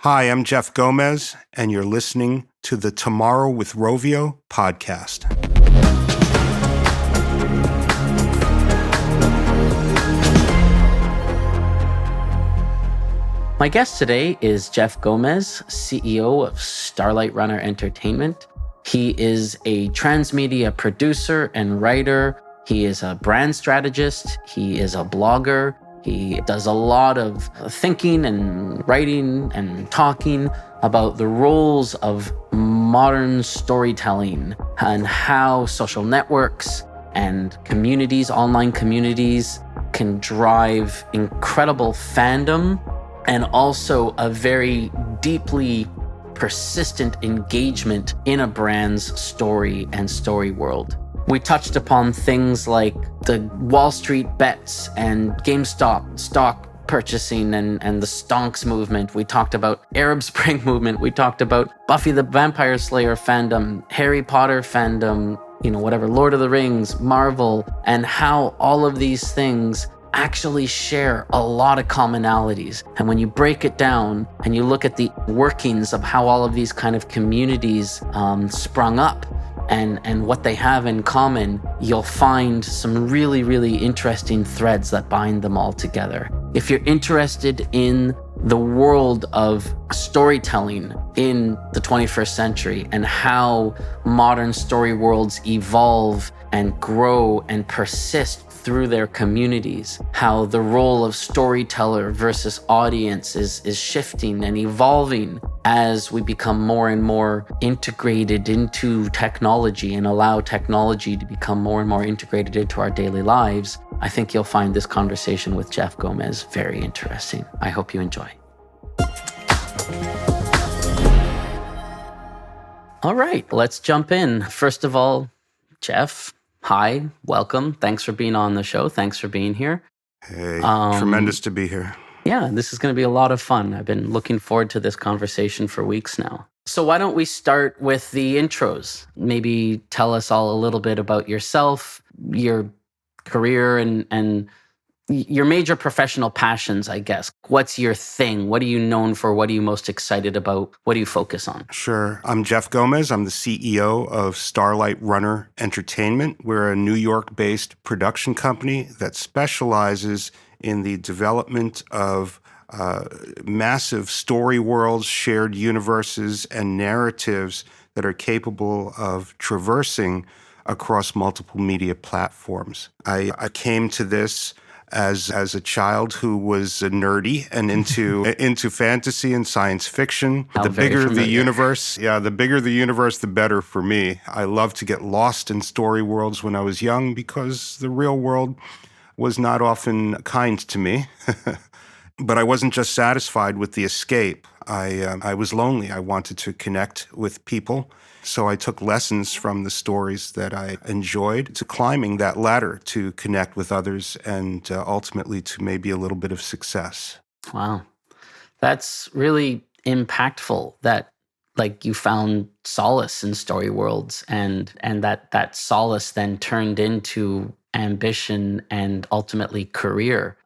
Hi, I'm Jeff Gomez, and you're listening to the Tomorrow with Rovio podcast. My guest today is Jeff Gomez, CEO of Starlight Runner Entertainment. He is a transmedia producer and writer. He is a brand strategist. He is a blogger. He does a lot of thinking and writing and talking about the roles of modern storytelling and how social networks and communities, online communities, can drive incredible fandom and also a very deeply persistent engagement in a brand's story and story world. We touched upon things like the Wall Street bets and GameStop stock purchasing and the stonks movement. We talked about Arab Spring movement. We talked about Buffy the Vampire Slayer fandom, Harry Potter fandom, Lord of the Rings, Marvel, and how all of these things actually share a lot of commonalities. And when you break it down and you look at the workings of how all of these kind of communities sprung up and what they have in common, you'll find some really, really interesting threads that bind them all together. If you're interested in the world of storytelling in the 21st century and how modern story worlds evolve and grow and persist through their communities, how the role of storyteller versus audience is shifting and evolving as we become more and more integrated into technology and allow technology to become more and more integrated into our daily lives, I think you'll find this conversation with Jeff Gomez very interesting. I hope you enjoy. All right, let's jump in. First of all, Jeff, hi, welcome. Thanks for being on the show. Thanks for being here. Hey, tremendous to be here. Yeah, this is going to be a lot of fun. I've been looking forward to this conversation for weeks now. So why don't we start with the intros? Maybe tell us all a little bit about yourself, your career, and your major professional passions, I guess. What's your thing? What are you known for? What are you most excited about? What do you focus on? Sure. I'm Jeff Gomez. I'm the CEO of Starlight Runner Entertainment. We're a New York-based production company that specializes in the development of massive story worlds, shared universes, and narratives that are capable of traversing across multiple media platforms. I came to this as a child who was nerdy and into fantasy and science fiction. The bigger the universe, the better for me. I loved to get lost in story worlds when I was young because the real world was not often kind to me. But I wasn't just satisfied with the escape. I was lonely. I wanted to connect with people. So I took lessons from the stories that I enjoyed to climbing that ladder to connect with others and ultimately to maybe a little bit of success. Wow. That's really impactful that you found solace in story worlds and that solace then turned into ambition and ultimately career.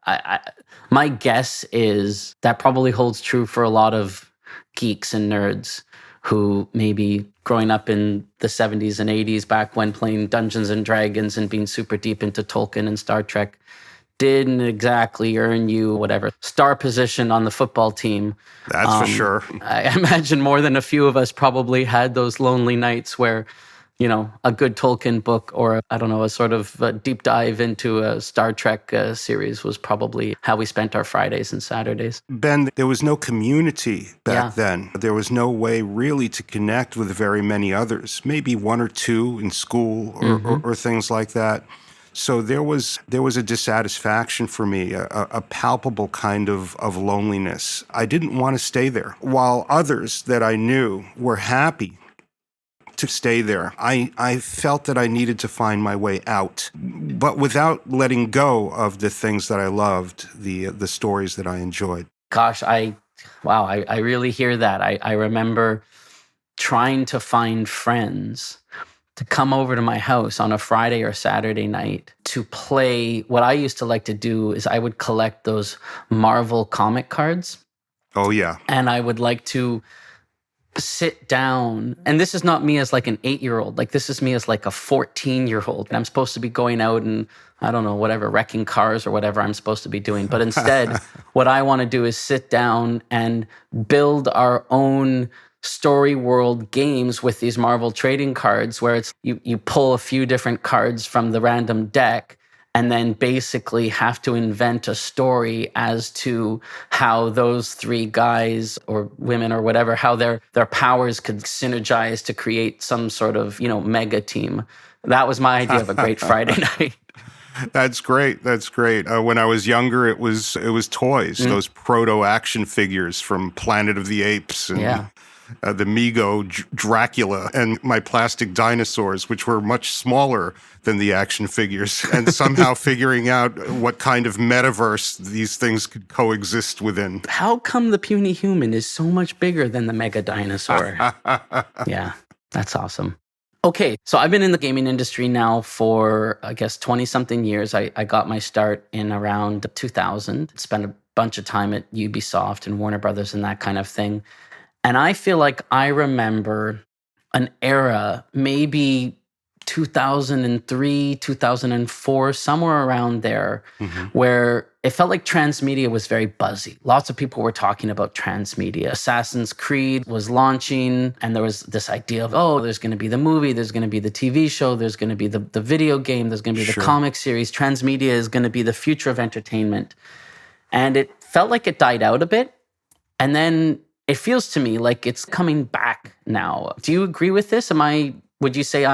My guess is that probably holds true for a lot of geeks and nerds who maybe growing up in the 70s and 80s, back when playing Dungeons and Dragons and being super deep into Tolkien and Star Trek, didn't exactly earn you whatever star position on the football team. That's for sure. I imagine more than a few of us probably had those lonely nights where, a good Tolkien book or, a sort of deep dive into a Star Trek series was probably how we spent our Fridays and Saturdays. Ben, there was no community back then. There was no way really to connect with very many others, maybe one or two in school or things like that. So there was a dissatisfaction for me, a palpable kind of loneliness. I didn't want to stay there. While others that I knew were happy to stay there, I felt that I needed to find my way out, but without letting go of the things that I loved, the stories that I enjoyed. Gosh, I really hear that. I remember trying to find friends to come over to my house on a Friday or Saturday night to play. What I used to like to do is I would collect those Marvel comic cards. Oh, yeah. And I would like to sit down, and this is not me as like an 8-year-old, like this is me as like a 14-year-old, and I'm supposed to be going out and, I don't know, whatever, wrecking cars or whatever I'm supposed to be doing. But instead, what I want to do is sit down and build our own story world games with these Marvel trading cards, where it's you pull a few different cards from the random deck and then basically have to invent a story as to how those three guys or women or whatever, how their powers could synergize to create some sort of, mega team. That was my idea of a great Friday night. That's great. That's great. When I was younger, it was toys, those proto action figures from Planet of the Apes and Yeah. the Mego Dracula and my plastic dinosaurs, which were much smaller than the action figures, and somehow figuring out what kind of metaverse these things could coexist within. How come the puny human is so much bigger than the mega dinosaur? Yeah, that's awesome. Okay, so I've been in the gaming industry now for, I guess, 20 something years. I got my start in around 2000, spent a bunch of time at Ubisoft and Warner Brothers and that kind of thing. And I feel like I remember an era, maybe 2003, 2004, somewhere around there, where it felt like transmedia was very buzzy. Lots of people were talking about transmedia. Assassin's Creed was launching, and there was this idea of, oh, there's going to be the movie, there's going to be the TV show, there's going to be the video game, there's going to be the comic series. Transmedia is going to be the future of entertainment. And it felt like it died out a bit. And then it feels to me like it's coming back now. Do you agree with this? Would you say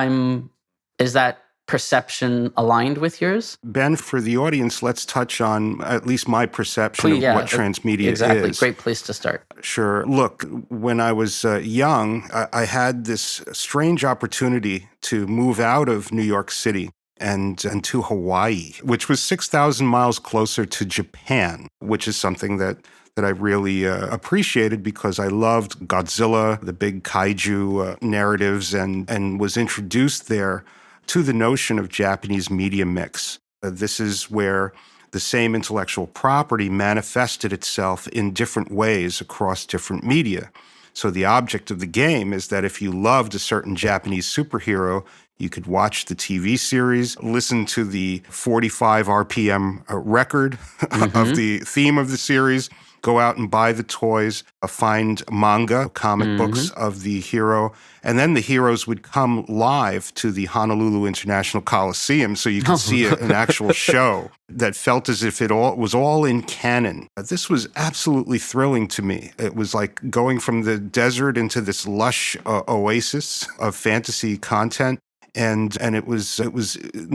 is that perception aligned with yours? Ben, for the audience, let's touch on at least my perception of what transmedia exactly. is. Great place to start. Sure. Look, when I was young, I had this strange opportunity to move out of New York City and to Hawaii, which was 6,000 miles closer to Japan, which is something that I really appreciated because I loved Godzilla, the big kaiju narratives, and was introduced there to the notion of Japanese media mix. This is where the same intellectual property manifested itself in different ways across different media. So the object of the game is that if you loved a certain Japanese superhero, you could watch the TV series, listen to the 45 RPM record of the theme of the series, go out and buy the toys, find manga, comic books of the hero, and then the heroes would come live to the Honolulu International Coliseum so you could see an actual show that felt as if it was all in canon. This was absolutely thrilling to me. It was like going from the desert into this lush oasis of fantasy content, and it was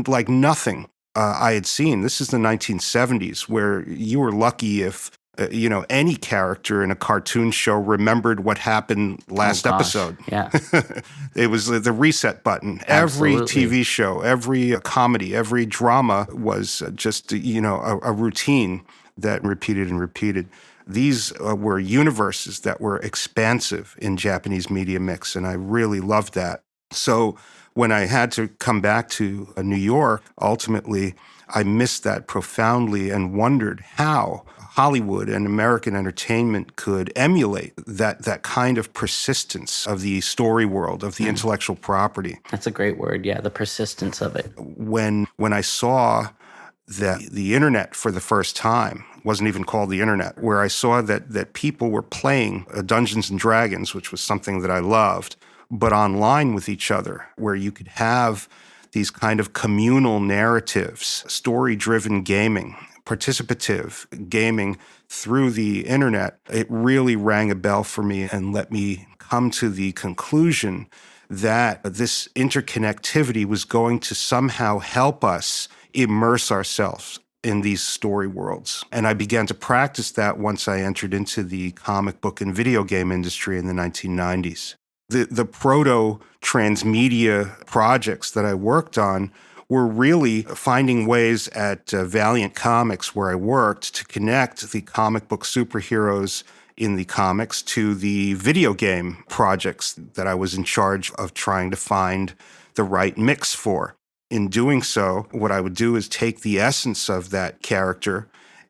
like nothing I had seen. This is the 1970s, where you were lucky if any character in a cartoon show remembered what happened last episode. Yeah. It was the reset button. Absolutely. Every TV show, every comedy, every drama was just, a routine that repeated and repeated. These were universes that were expansive in Japanese media mix, and I really loved that. So when I had to come back to New York, ultimately, I missed that profoundly and wondered how Hollywood and American entertainment could emulate that kind of persistence of the story world, of the intellectual property. That's a great word. Yeah, the persistence of it. When I saw the internet for the first time, wasn't even called the internet, where I saw that people were playing Dungeons and Dragons, which was something that I loved, but online with each other, where you could have these kind of communal narratives, story-driven gaming, participative gaming through the internet, it really rang a bell for me and let me come to the conclusion that this interconnectivity was going to somehow help us immerse ourselves in these story worlds. And I began to practice that once I entered into the comic book and video game industry in the 1990s. The proto-transmedia projects that I worked on were really finding ways at Valiant Comics, where I worked, to connect the comic book superheroes in the comics to the video game projects that I was in charge of trying to find the right mix for. In doing so, what I would do is take the essence of that character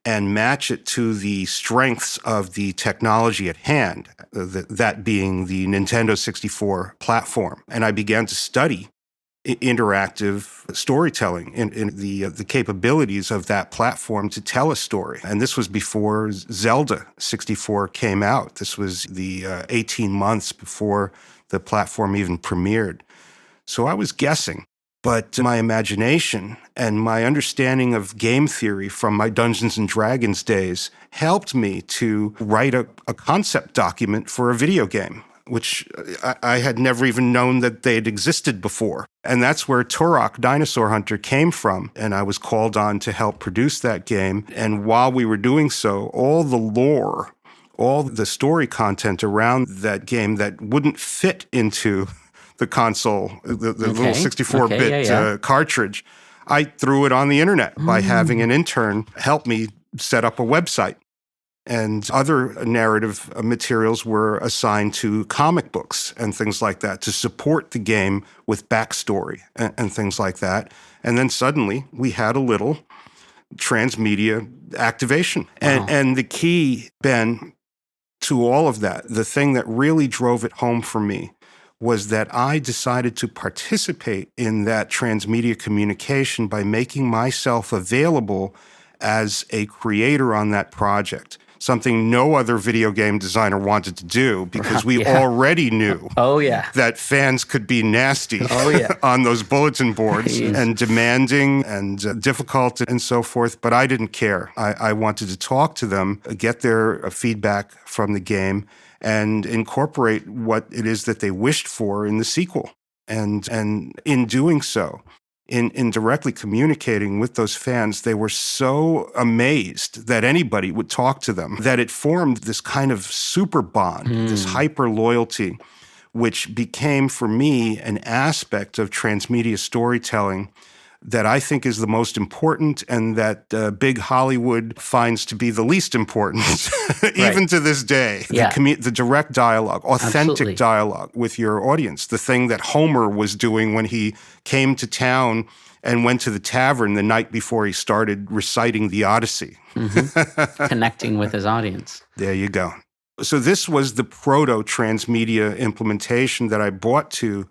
and match it to the strengths of the technology at hand, that being the Nintendo 64 platform. And I began to study interactive storytelling in the capabilities of that platform to tell a story. And this was before Zelda 64 came out. This was the 18 months before the platform even premiered. So I was guessing. But my imagination and my understanding of game theory from my Dungeons and Dragons days helped me to write a concept document for a video game, which I had never even known that they had existed before. And that's where Turok Dinosaur Hunter came from. And I was called on to help produce that game. And while we were doing so, all the lore, all the story content around that game that wouldn't fit into the console, the little 64-bit cartridge, I threw it on the internet by having an intern help me set up a website. And other narrative materials were assigned to comic books and things like that to support the game with backstory and things like that. And then suddenly we had a little transmedia activation. Wow. And the key, Ben, to all of that, the thing that really drove it home for me was that I decided to participate in that transmedia communication by making myself available as a creator on that project, something no other video game designer wanted to do because we already knew that fans could be nasty on those bulletin boards and demanding and difficult and so forth, but I didn't care. I wanted to talk to them, get their feedback from the game, and incorporate what it is that they wished for in the sequel. And in doing so, in directly communicating with those fans, they were so amazed that anybody would talk to them, that it formed this kind of super bond, this hyper loyalty, which became for me an aspect of transmedia storytelling that I think is the most important and that big Hollywood finds to be the least important, even to this day. The direct dialogue, authentic dialogue with your audience, the thing that Homer was doing when he came to town and went to the tavern the night before he started reciting the Odyssey. Connecting with his audience. There you go. So this was the proto-transmedia implementation that I brought to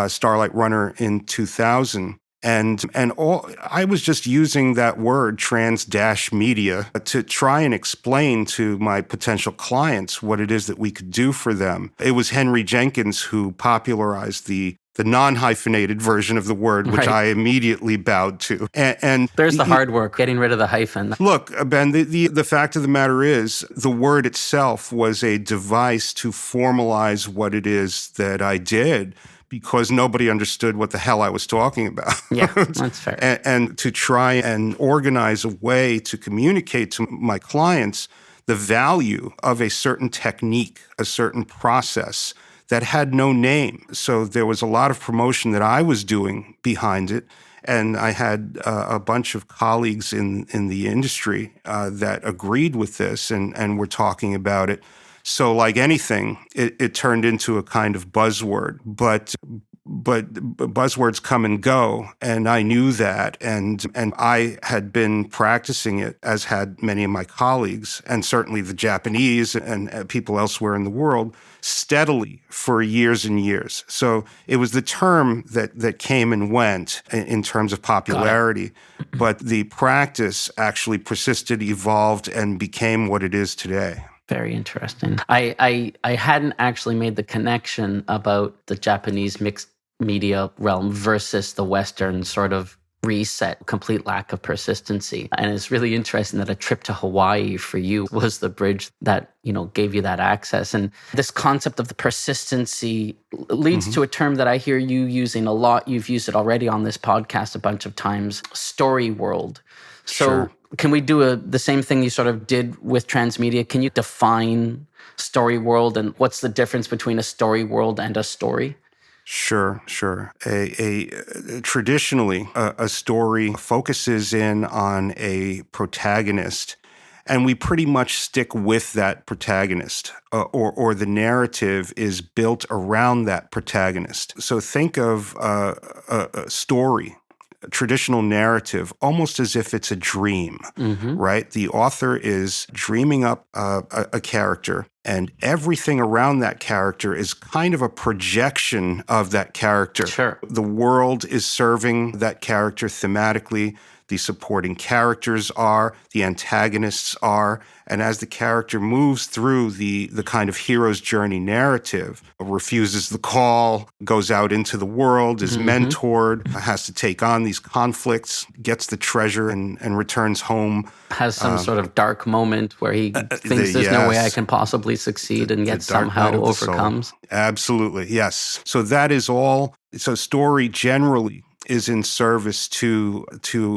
Starlight Runner in 2000. And I was just using that word trans-media to try and explain to my potential clients what it is that we could do for them. It was Henry Jenkins who popularized the non-hyphenated version of the word, which I immediately bowed to. And there's the hard work, getting rid of the hyphen. Look, Ben, the fact of the matter is the word itself was a device to formalize what it is that I did, because nobody understood what the hell I was talking about. Yeah, that's fair. And to try and organize a way to communicate to my clients the value of a certain technique, a certain process that had no name. So there was a lot of promotion that I was doing behind it. And I had a bunch of colleagues in the industry that agreed with this and were talking about it. So like anything, it turned into a kind of buzzword, but buzzwords come and go, and I knew that, and I had been practicing it, as had many of my colleagues, and certainly the Japanese and people elsewhere in the world, steadily for years and years. So it was the term that came and went in terms of popularity, but the practice actually persisted, evolved, and became what it is today. Very interesting. I hadn't actually made the connection about the Japanese mixed media realm versus the Western sort of reset, complete lack of persistency. And it's really interesting that a trip to Hawaii for you was the bridge that, gave you that access. And this concept of the persistency leads to a term that I hear you using a lot. You've used it already on this podcast a bunch of times, story world. So can we do the same thing you sort of did with transmedia? Can you define story world, and what's the difference between a story world and a story? Sure. Traditionally, a story focuses in on a protagonist, and we pretty much stick with that protagonist, or the narrative is built around that protagonist. So think of a story traditional narrative almost as if it's a dream, right? The author is dreaming up a character, and everything around that character is kind of a projection of that character. Sure. The world is serving that character thematically. The supporting characters are, the antagonists are, and as the character moves through the kind of hero's journey narrative, refuses the call, goes out into the world, is mentored, has to take on these conflicts, gets the treasure and returns home. Has some sort of dark moment where he thinks there's no way I can possibly succeed, and yet somehow overcomes. Absolutely, yes. So that is all. So story generally is in service to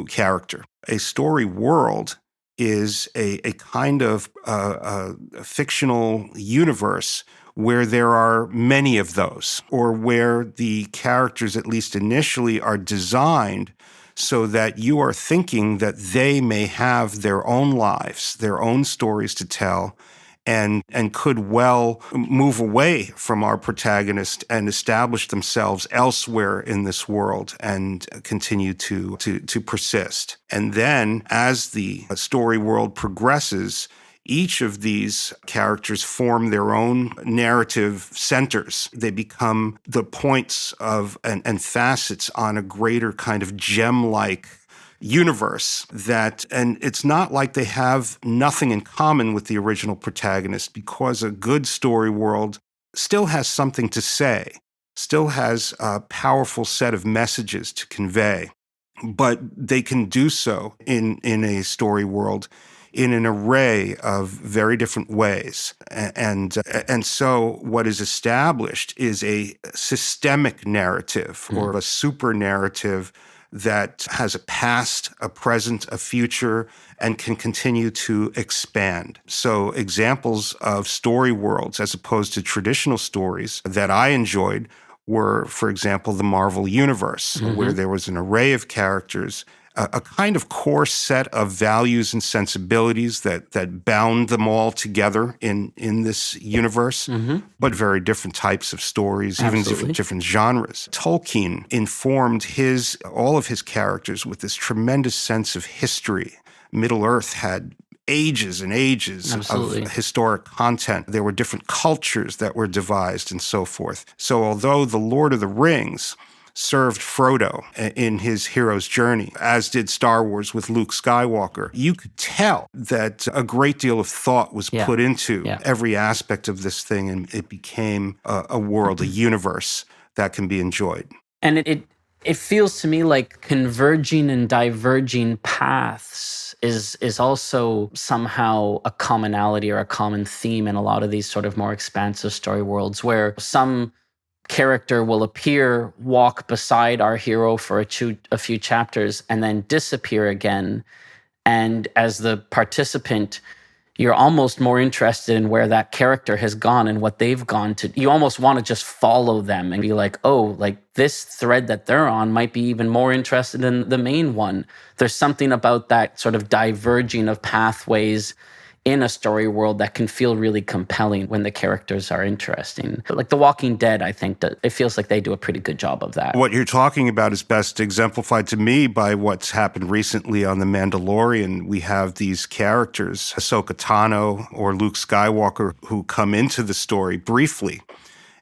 character. A story world is a kind of a fictional universe where there are many of those, or where the characters, at least initially, are designed so that you are thinking that they may have their own lives, their own stories to tell, and could well move away from our protagonist and establish themselves elsewhere in this world and continue to persist. And then, as the story world progresses, each of these characters form their own narrative centers. They become the points of and facets on a greater kind of gem-like universe and it's not like they have nothing in common with the original protagonist, because a good story world still has something to say, still has a powerful set of messages to convey, but they can do so in a story world in an array of very different ways. And so what is established is a systemic narrative or a super narrative that has a past, a present, a future, and can continue to expand. So examples of story worlds, as opposed to traditional stories that I enjoyed, were, for example, the Marvel Universe, where there was an array of characters, a kind of core set of values and sensibilities that bound them all together in this universe, but very different types of stories, even different genres. Tolkien informed all of his characters with this tremendous sense of history. Middle-earth had ages and ages of historic content. There were different cultures that were devised and so forth. So although The Lord of the Rings served Frodo in his hero's journey, as did Star Wars with Luke Skywalker, you could tell that a great deal of thought was put into every aspect of this thing, and it became a world, a universe that can be enjoyed. And it feels to me like converging and diverging paths is also somehow a commonality or a common theme in a lot of these sort of more expansive story worlds, where some character will appear, walk beside our hero for a few chapters, and then disappear again. And as the participant, you're almost more interested in where that character has gone and what they've gone to. You almost want to just follow them and be like, oh, like this thread that they're on might be even more interested in the main one. There's something about that sort of diverging of pathways in a story world that can feel really compelling when the characters are interesting. But like The Walking Dead, I think that it feels like they do a pretty good job of that. What you're talking about is best exemplified to me by what's happened recently on The Mandalorian. We have these characters, Ahsoka Tano or Luke Skywalker, who come into the story briefly.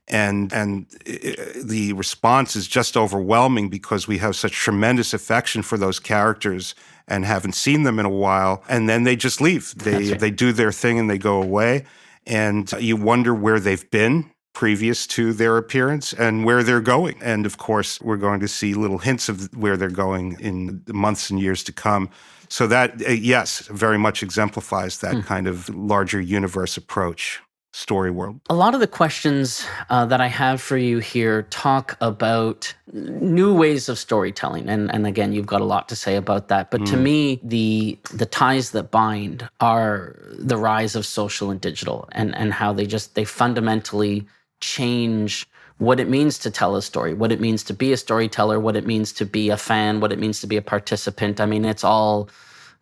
And the response is just overwhelming because we have such tremendous affection for those characters and haven't seen them in a while. And then they just leave. They do their thing and they go away. And you wonder where they've been previous to their appearance and where they're going. And of course, we're going to see little hints of where they're going in the months and years to come. So that, yes, very much exemplifies that kind of larger universe approach. Story world. A lot of the questions that I have for you here talk about new ways of storytelling. And again, you've got a lot to say about that. But to me, the ties that bind are the rise of social and digital and how they fundamentally change what it means to tell a story, what it means to be a storyteller, what it means to be a fan, what it means to be a participant. I mean, it's all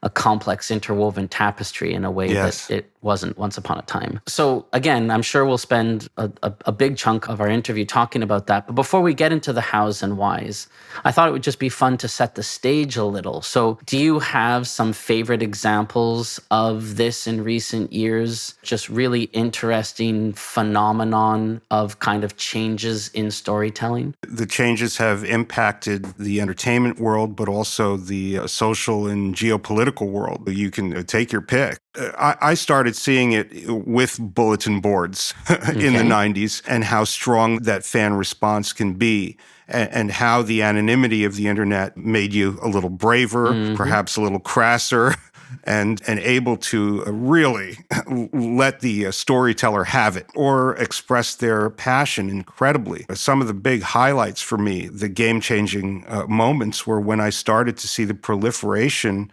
a complex interwoven tapestry in a way that wasn't once upon a time. So again, I'm sure we'll spend a big chunk of our interview talking about that. But before we get into the hows and whys, I thought it would just be fun to set the stage a little. So do you have some favorite examples of this in recent years? Just really interesting phenomenon of kind of changes in storytelling? The changes have impacted the entertainment world, but also the social and geopolitical world. You can take your pick. I started seeing it with bulletin boards in the Okay. 90s and how strong that fan response can be, and how the anonymity of the internet made you a little braver, Hmm. perhaps a little crasser, and able to really let the storyteller have it or express their passion incredibly. Some of the big highlights for me, the game-changing moments, were when I started to see the proliferation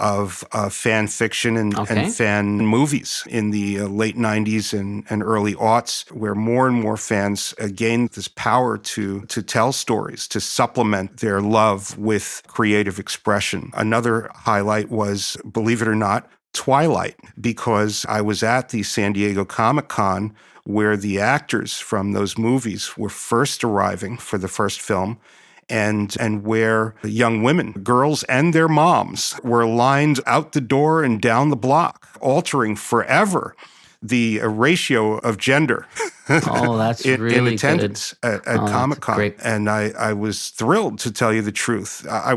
of fan fiction and Okay. fan movies in the late 90s and early aughts, where more and more fans gained this power to tell stories, to supplement their love with creative expression. Another highlight was, believe it or not, Twilight, because I was at the San Diego Comic-Con where the actors from those movies were first arriving for the first film, and where young women, girls and their moms, were lined out the door and down the block, altering forever the ratio of gender Oh, that's in really good. attendance at Oh, that's Comic-Con. great. And I was thrilled, to tell you the truth. I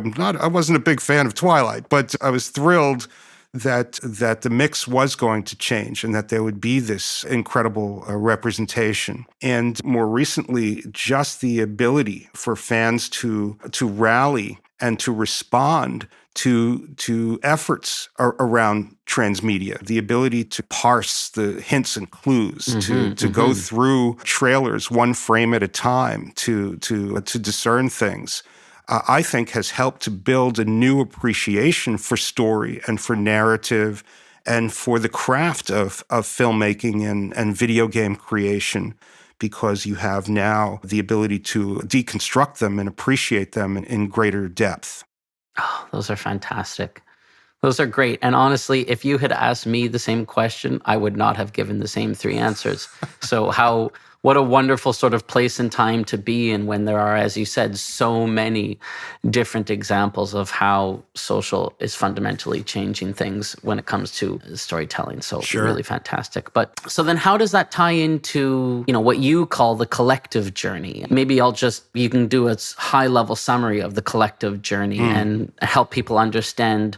wasn't a big fan of Twilight, but I was thrilled that the mix was going to change and that there would be this incredible representation. And more recently, just the ability for fans to rally and to respond to efforts around transmedia, the ability to parse the hints and clues, Hmm. to go through trailers one frame at a time, to discern things. I think has helped to build a new appreciation for story and for narrative and for the craft of filmmaking and video game creation, because you have now the ability to deconstruct them and appreciate them in greater depth. Oh, those are fantastic. Those are great. And honestly, if you had asked me the same question, I would not have given the same three answers. So what a wonderful sort of place and time to be in when there are, as you said, so many different examples of how social is fundamentally changing things when it comes to storytelling. So Sure. really fantastic. But so then how does that tie into, what you call the collective journey? Maybe you can do a high level summary of the collective journey and help people understand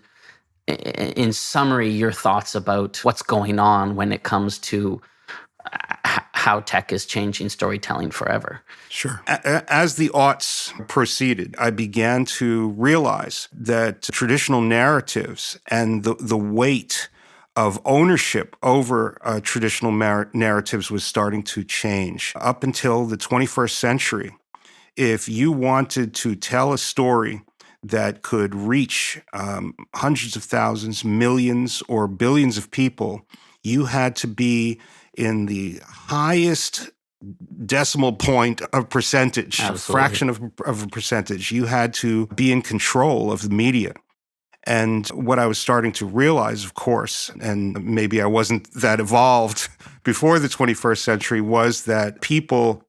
in summary, your thoughts about what's going on when it comes to how tech is changing storytelling forever. Sure. As the aughts proceeded, I began to realize that traditional narratives and the weight of ownership over traditional narratives was starting to change. Up until the 21st century, if you wanted to tell a story that could reach hundreds of thousands, millions, or billions of people, you had to be in the highest decimal point of percentage, Absolutely. fraction of a percentage. You had to be in control of the media. And what I was starting to realize, of course, and maybe I wasn't that evolved before the 21st century, was that people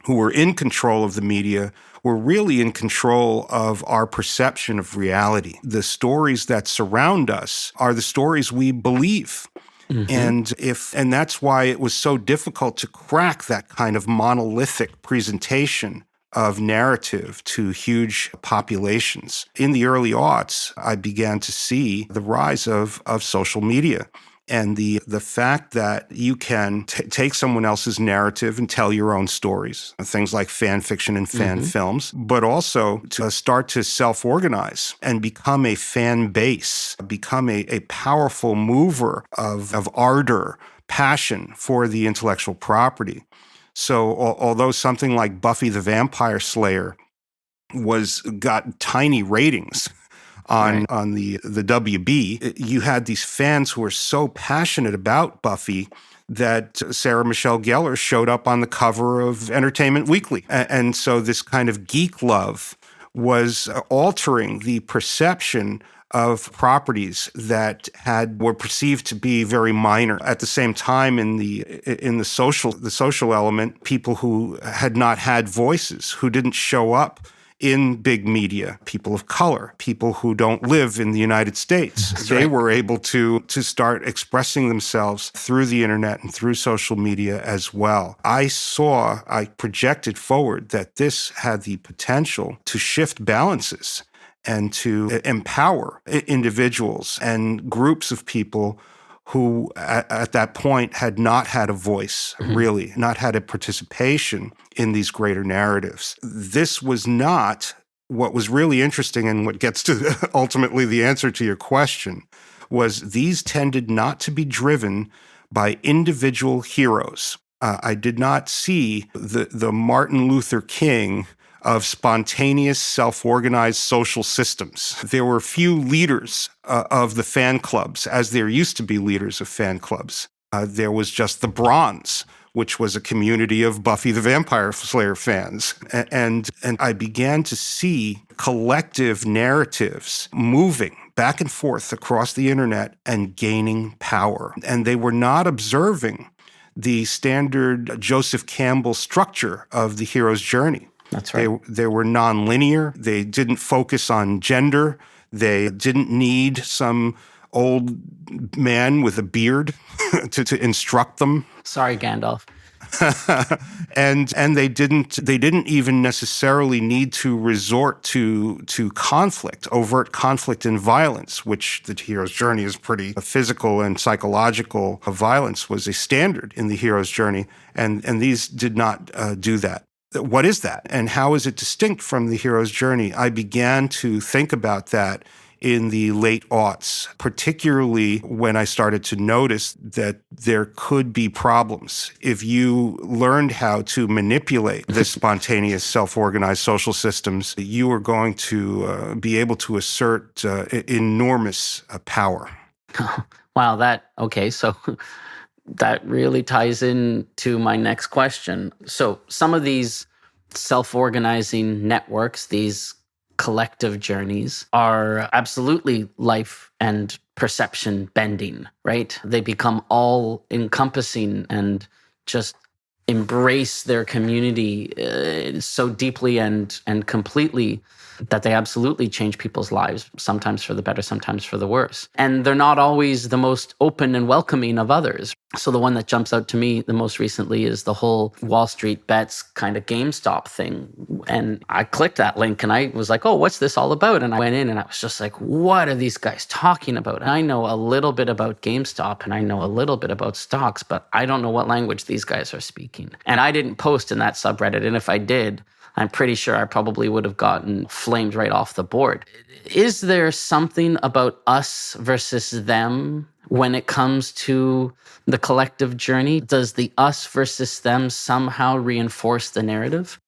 who were in control of the media were really in control of our perception of reality. The stories that surround us are the stories we believe. Hmm. And that's why it was so difficult to crack that kind of monolithic presentation of narrative to huge populations. In the early aughts, I began to see the rise of social media and the fact that you can take someone else's narrative and tell your own stories, things like fan fiction and fan Hmm. films, but also to start to self-organize and become a fan base, become a powerful mover of ardor, passion for the intellectual property. So although something like Buffy the Vampire Slayer got tiny ratings Right. on the WB, you had these fans who were so passionate about Buffy that Sarah Michelle Gellar showed up on the cover of Entertainment Weekly. And so this kind of geek love was altering the perception of properties that were perceived to be very minor. At the same time, in the social element, people who had not had voices, who didn't show up in big media, people of color, people who don't live in the United States. That's they right. were able to start expressing themselves through the internet and through social media as well. I projected forward that this had the potential to shift balances and to empower individuals and groups of people who at that point had not had a voice, really, not had a participation in these greater narratives. This was not what was really interesting, and what gets to ultimately the answer to your question, was these tended not to be driven by individual heroes. I did not see the Martin Luther King of spontaneous, self-organized social systems. There were few leaders of the fan clubs, as there used to be leaders of fan clubs. There was just the Bronze, which was a community of Buffy the Vampire Slayer fans. And I began to see collective narratives moving back and forth across the internet and gaining power. And they were not observing the standard Joseph Campbell structure of the hero's journey. That's right. They were nonlinear. They didn't focus on gender. They didn't need some old man with a beard to instruct them. Sorry, Gandalf. and they didn't even necessarily need to resort to conflict, overt conflict and violence, which the hero's journey is pretty physical and psychological. Violence was a standard in the hero's journey, and these did not do that. What is that? And how is it distinct from the hero's journey? I began to think about that in the late aughts, particularly when I started to notice that there could be problems. If you learned how to manipulate this spontaneous, self-organized social systems, you are going to be able to assert enormous power. Wow, so that really ties into my next question. So some of these self-organizing networks, these collective journeys, are absolutely life and perception bending, right? They become all encompassing and just embrace their community so deeply and completely that they absolutely change people's lives, sometimes for the better, sometimes for the worse. And they're not always the most open and welcoming of others. So the one that jumps out to me the most recently is the whole Wall Street bets kind of GameStop thing. And I clicked that link and I was like, oh, what's this all about? And I went in and I was just like, what are these guys talking about? And I know a little bit about GameStop and I know a little bit about stocks, but I don't know what language these guys are speaking. And I didn't post in that subreddit. And if I did, I'm pretty sure I probably would have gotten flamed right off the board. Is there something about us versus them when it comes to the collective journey? Does the us versus them somehow reinforce the narrative?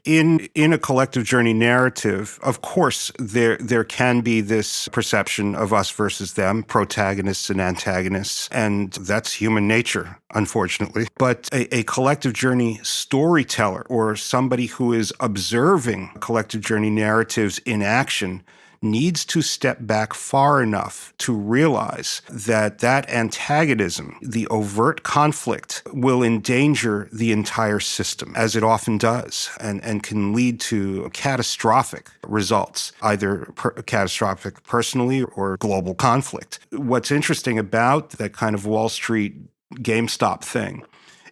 In a collective journey narrative, of course, there can be this perception of us versus them, protagonists and antagonists, and that's human nature, unfortunately. But a collective journey storyteller, or somebody who is observing collective journey narratives in action, needs to step back far enough to realize that antagonism, the overt conflict, will endanger the entire system, as it often does, and can lead to catastrophic results, either catastrophic personally or global conflict. What's interesting about that kind of Wall Street GameStop thing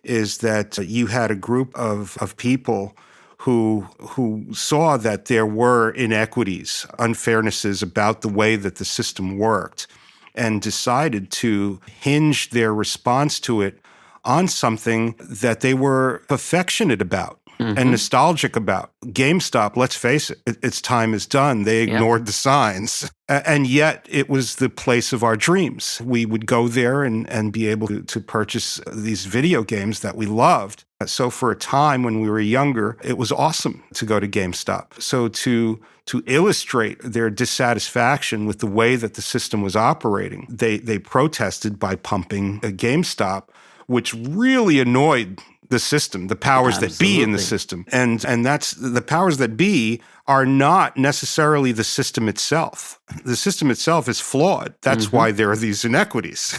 is that you had a group of people who saw that there were inequities, unfairnesses about the way that the system worked, and decided to hinge their response to it on something that they were affectionate about and nostalgic about. GameStop, let's face it, its time is done. They ignored the signs. And yet it was the place of our dreams. We would go there and be able to purchase these video games that we loved. So for a time when we were younger, it was awesome to go to GameStop. So to illustrate their dissatisfaction with the way that the system was operating, they protested by pumping a GameStop, which really annoyed the system, the powers that be in the Absolutely. system. And that's the powers that be are not necessarily the system itself. The system itself is flawed. That's why there are these inequities.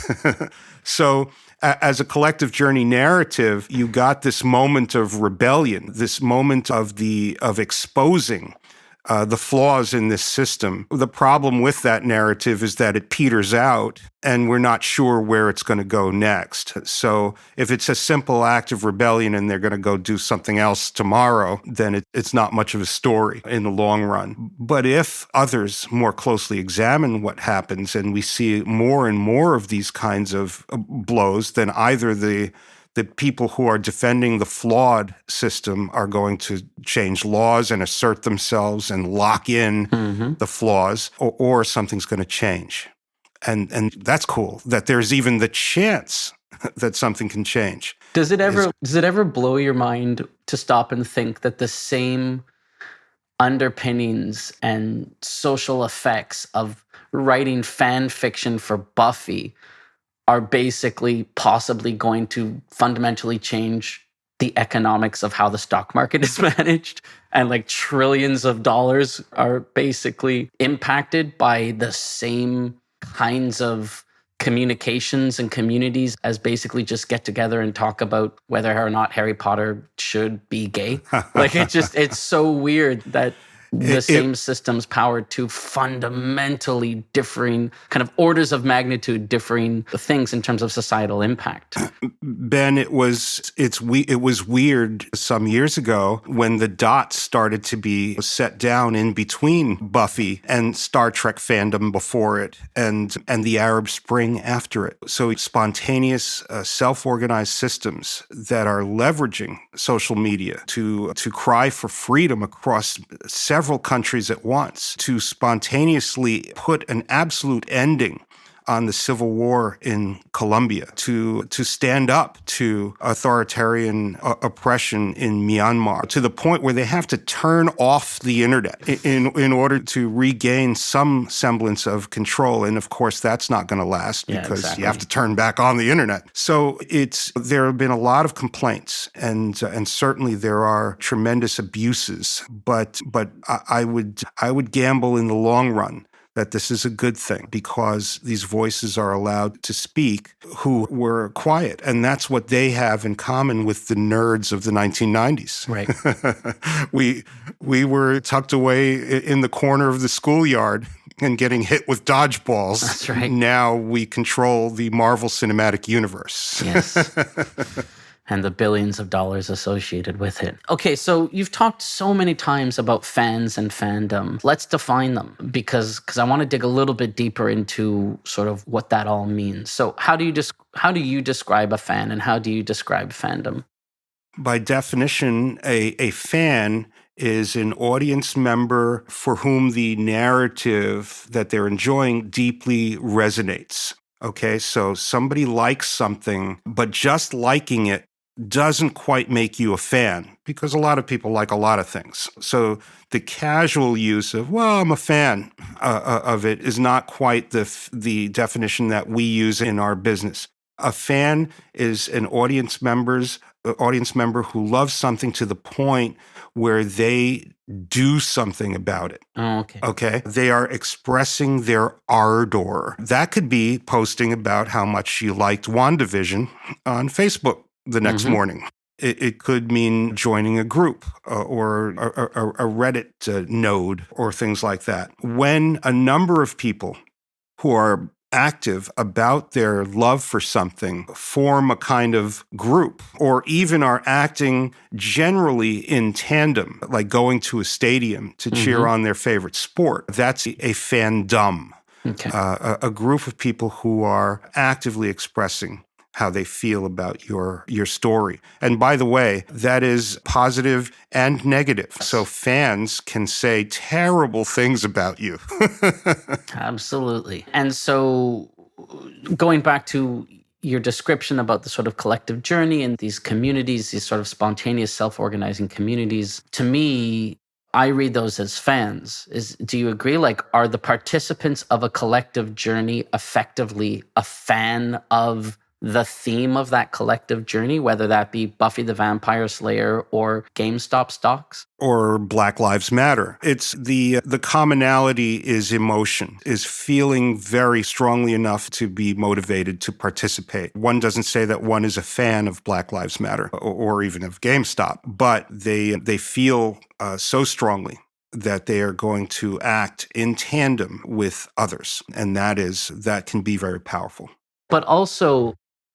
So as a collective journey narrative, you got this moment of rebellion, this moment of exposing the flaws in this system. The problem with that narrative is that it peters out and we're not sure where it's going to go next. So if it's a simple act of rebellion and they're going to go do something else tomorrow, then it's not much of a story in the long run. But if others more closely examine what happens and we see more and more of these kinds of blows, then either the people who are defending the flawed system are going to change laws and assert themselves and lock in the flaws, or something's going to change. And that's cool, that there's even the chance that something can change. Does it ever blow your mind to stop and think that the same underpinnings and social effects of writing fan fiction for Buffy are basically possibly going to fundamentally change the economics of how the stock market is managed, and like trillions of dollars are basically impacted by the same kinds of communications and communities as basically just get together and talk about whether or not Harry Potter should be gay? Like it's so weird that the same system's powered to fundamentally differing, kind of orders of magnitude differing things in terms of societal impact. Ben, it was weird some years ago when the dots started to be set down in between Buffy and Star Trek fandom before it, and the Arab Spring after it. So spontaneous, self-organized systems that are leveraging social media to cry for freedom across several countries at once, to spontaneously put an absolute ending on the civil war in Colombia, to stand up to authoritarian oppression in Myanmar, to the point where they have to turn off the internet in order to regain some semblance of control. And of course, that's not going to last because you have to turn back on the internet. So there have been a lot of complaints, and certainly there are tremendous abuses. But I would gamble in the long run that this is a good thing, because these voices are allowed to speak who were quiet. And that's what they have in common with the nerds of the 1990s. Right. We were tucked away in the corner of the schoolyard and getting hit with dodgeballs. That's right. Now we control the Marvel Cinematic Universe. Yes. And the billions of dollars associated with it. Okay, so you've talked so many times about fans and fandom. Let's define them, because I want to dig a little bit deeper into sort of what that all means. So how do you describe a fan, and how do you describe fandom? By definition, a fan is an audience member for whom the narrative that they're enjoying deeply resonates. Okay, so somebody likes something, but just liking it doesn't quite make you a fan, because a lot of people like a lot of things. So the casual use of, well, I'm a fan of it is not quite the definition that we use in our business. A fan is an audience member who loves something to the point where they do something about it. Oh, okay. Okay? They are expressing their ardor. That could be posting about how much you liked WandaVision on Facebook the next morning. It could mean joining a group or a Reddit node or things like that. When a number of people who are active about their love for something form a kind of group, or even are acting generally in tandem, like going to a stadium to cheer on their favorite sport, that's a fandom. Okay. A group of people who are actively expressing how they feel about your story. And by the way, that is positive and negative. So fans can say terrible things about you. Absolutely. And so going back to your description about the sort of collective journey and these communities, these sort of spontaneous self-organizing communities, to me, I read those as fans. Do you agree? Like, are the participants of a collective journey effectively a fan of the theme of that collective journey, whether that be Buffy the Vampire Slayer or GameStop stocks? Or Black Lives Matter. It's the commonality is emotion, is feeling very strongly enough to be motivated to participate. One doesn't say that one is a fan of Black Lives Matter or even of GameStop, but they feel so strongly that they are going to act in tandem with others, and that can be very powerful. But also,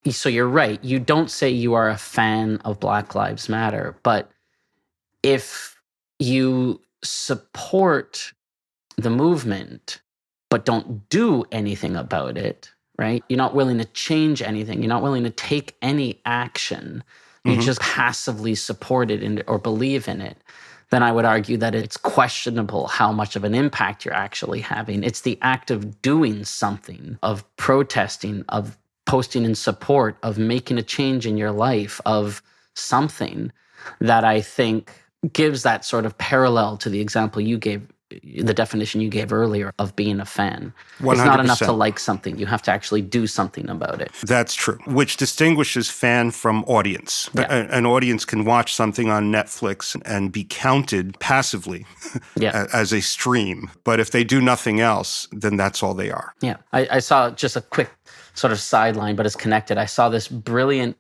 so you're right, you don't say you are a fan of Black Lives Matter, but if you support the movement but don't do anything about it, right? You're not willing to change anything. You're not willing to take any action. You Mhm. just passively support it or believe in it. Then I would argue that it's questionable how much of an impact you're actually having. It's the act of doing something, of protesting, of posting in support, of making a change in your life, of something that I think gives that sort of parallel to the example you gave, the definition you gave earlier of being a fan. It's not enough to 100%. like something. You have to actually do something about it. That's true, which distinguishes fan from audience. Yeah. An audience can watch something on Netflix and be counted passively Yeah. as a stream. But if they do nothing else, then that's all they are. Yeah. I saw just a quick sort of sideline, but it's connected. I saw this brilliant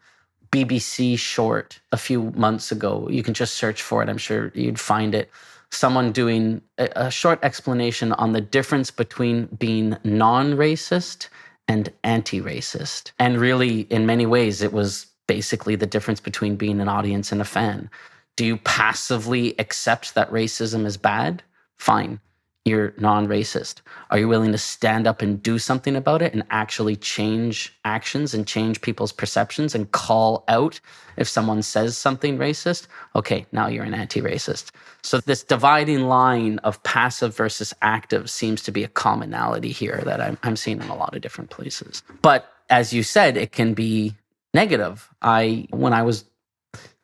BBC short a few months ago. You can just search for it. I'm sure you'd find it. Someone doing a short explanation on the difference between being non-racist and anti-racist. And really, in many ways, it was basically the difference between being an audience and a fan. Do you passively accept that racism is bad? Fine. You're non-racist. Are you willing to stand up and do something about it and actually change actions and change people's perceptions and call out if someone says something racist? Okay, now you're an anti-racist. So this dividing line of passive versus active seems to be a commonality here that I'm seeing in a lot of different places. But as you said, it can be negative. When I was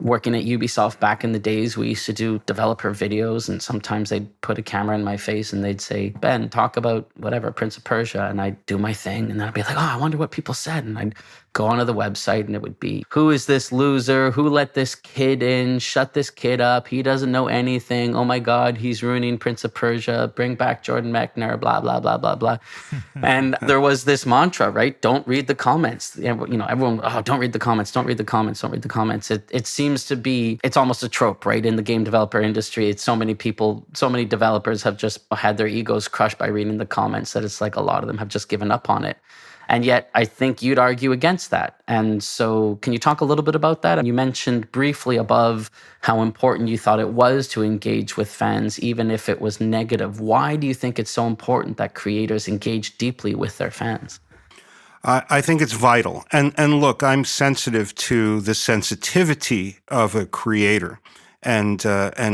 working at Ubisoft back in the days, we used to do developer videos, and sometimes they'd put a camera in my face and they'd say, Ben, talk about whatever, Prince of Persia. And I'd do my thing. And then I'd be like, oh, I wonder what people said. And I'd go onto the website and it would be, who is this loser? Who let this kid in? Shut this kid up. He doesn't know anything. Oh my God, he's ruining Prince of Persia. Bring back Jordan Mechner, blah, blah, blah, blah, blah. And there was this mantra, right? Don't read the comments. Everyone, oh, don't read the comments. Don't read the comments. Don't read the comments. It seems to be, it's almost a trope, right? In the game developer industry, it's so many people, so many developers have just had their egos crushed by reading the comments that it's like a lot of them have just given up on it. And yet I think you'd argue against that. And so can you talk a little bit about that? You mentioned briefly above how important you thought it was to engage with fans, even if it was negative. Why do you think it's so important that creators engage deeply with their fans? I think it's vital. And look, I'm sensitive to the sensitivity of a creator. And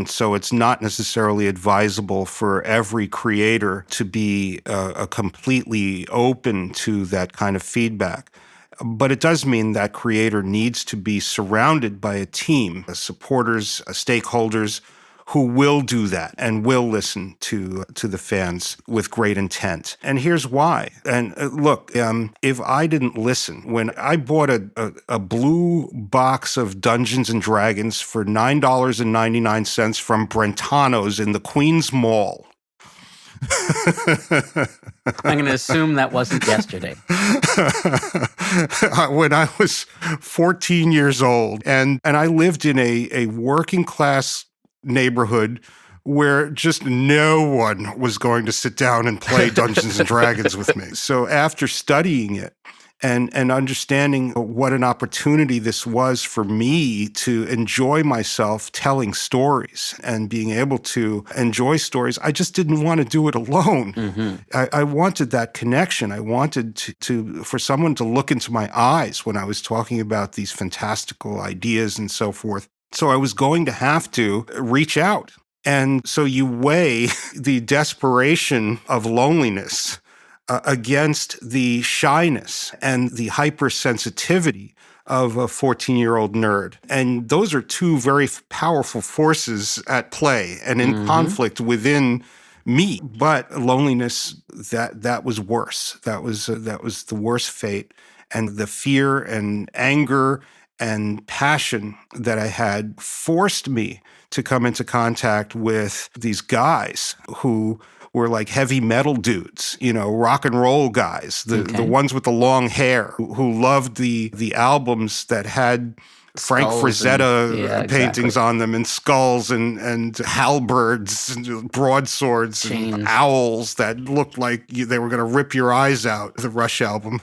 so it's not necessarily advisable for every creator to be completely open to that kind of feedback. But it does mean that creator needs to be surrounded by a team, supporters, stakeholders, who will do that and will listen to the fans with great intent. And here's why. And look, if I didn't listen, when I bought a blue box of Dungeons and Dragons for $9.99 from Brentano's in the Queens Mall. I'm going to assume that wasn't yesterday. When I was 14 years old, and I lived in a working class neighborhood where just no one was going to sit down and play Dungeons and Dragons with me. So after studying it and understanding what an opportunity this was for me to enjoy myself telling stories and being able to enjoy stories, I just didn't want to do it alone. Mm-hmm. I wanted that connection. I wanted for someone to look into my eyes when I was talking about these fantastical ideas and so forth. So I was going to have to reach out. And so you weigh the desperation of loneliness against the shyness and the hypersensitivity of a 14-year-old nerd. And those are two very powerful forces at play and in conflict within me. But loneliness, that was worse. That was the worst fate. and the fear and anger and passion that I had forced me to come into contact with these guys who were like heavy metal dudes, rock and roll guys, the ones with the long hair who loved the albums that had Frank Skulls Frazetta paintings exactly. on them, and skulls and halberds and broadswords Chains. and owls that looked like they were going to rip your eyes out. The Rush album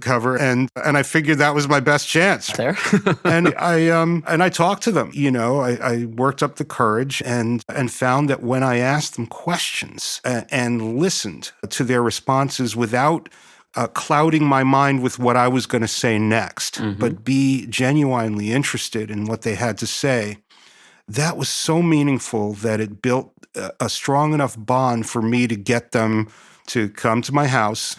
cover, and I figured that was my best chance. There. And I talked to them. I worked up the courage and found that when I asked them questions and listened to their responses without clouding my mind with what I was going to say next, but be genuinely interested in what they had to say, that was so meaningful that it built a strong enough bond for me to get them to come to my house,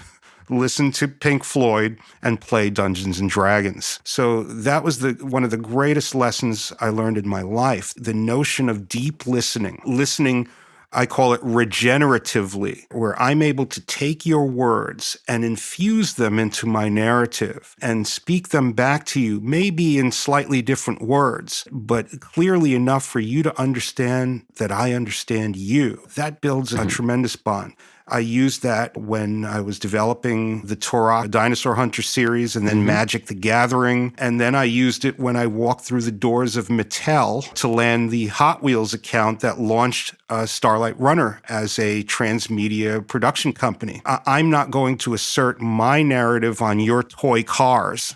listen to Pink Floyd, and play Dungeons and Dragons. So that was one of the greatest lessons I learned in my life, the notion of deep listening, I call it regeneratively, where I'm able to take your words and infuse them into my narrative and speak them back to you, maybe in slightly different words, but clearly enough for you to understand that I understand you. That builds a tremendous bond. I used that when I was developing the Torah Dinosaur Hunter series and then Magic the Gathering. And then I used it when I walked through the doors of Mattel to land the Hot Wheels account that launched Starlight Runner as a transmedia production company. I'm not going to assert my narrative on your toy cars.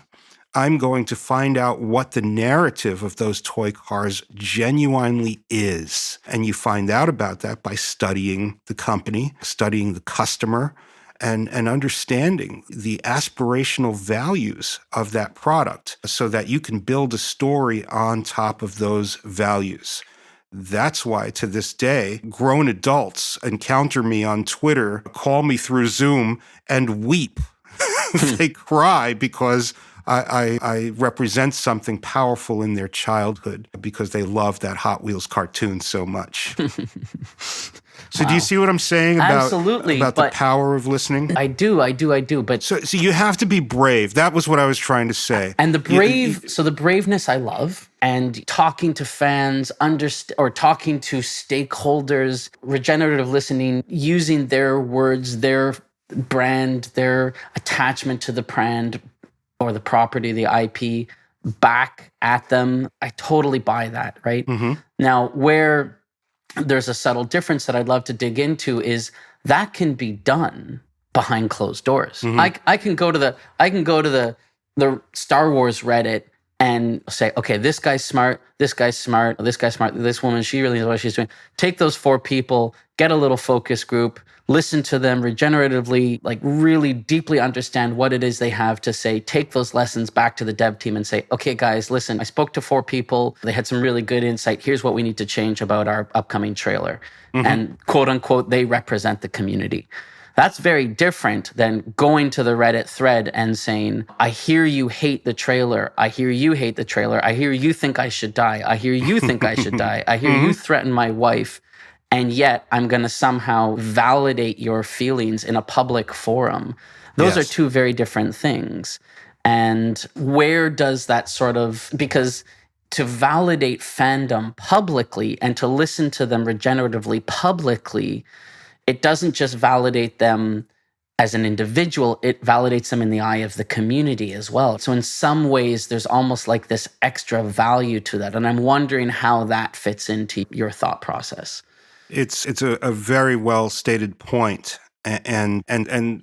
I'm going to find out what the narrative of those toy cars genuinely is. And you find out about that by studying the company, studying the customer, and understanding the aspirational values of that product so that you can build a story on top of those values. That's why, to this day, grown adults encounter me on Twitter, call me through Zoom, and weep. They cry because I represent something powerful in their childhood because they love that Hot Wheels cartoon so much. So do you see what I'm saying about the power of listening? I do. But so you have to be brave. That was what I was trying to say. And the the braveness I love, and talking to fans, or talking to stakeholders, regenerative listening, using their words, their brand, their attachment to the brand or the property, the IP, back at them. I totally buy that, right? Now, where there's a subtle difference that I'd love to dig into is that can be done behind closed doors. I can go to the Star Wars Reddit and say, okay, this guy's smart, this guy's smart, this guy's smart, this woman, she really knows what she's doing. Take those 4 people, get a little focus group, listen to them regeneratively, like really deeply understand what it is they have to say, take those lessons back to the dev team and say, okay, guys, listen, I spoke to 4 people. They had some really good insight. Here's what we need to change about our upcoming trailer. And quote unquote, they represent the community. That's very different than going to the Reddit thread and saying, I hear you hate the trailer. I hear you hate the trailer. I hear you think I should die. I hear you think I should die. I hear you threaten my wife. And yet I'm going to somehow validate your feelings in a public forum. Those are 2 very different things. And where does that because to validate fandom publicly and to listen to them regeneratively publicly, it doesn't just validate them as an individual, it validates them in the eye of the community as well. So in some ways, there's almost like this extra value to that. And I'm wondering how that fits into your thought process. It's a very well stated point. And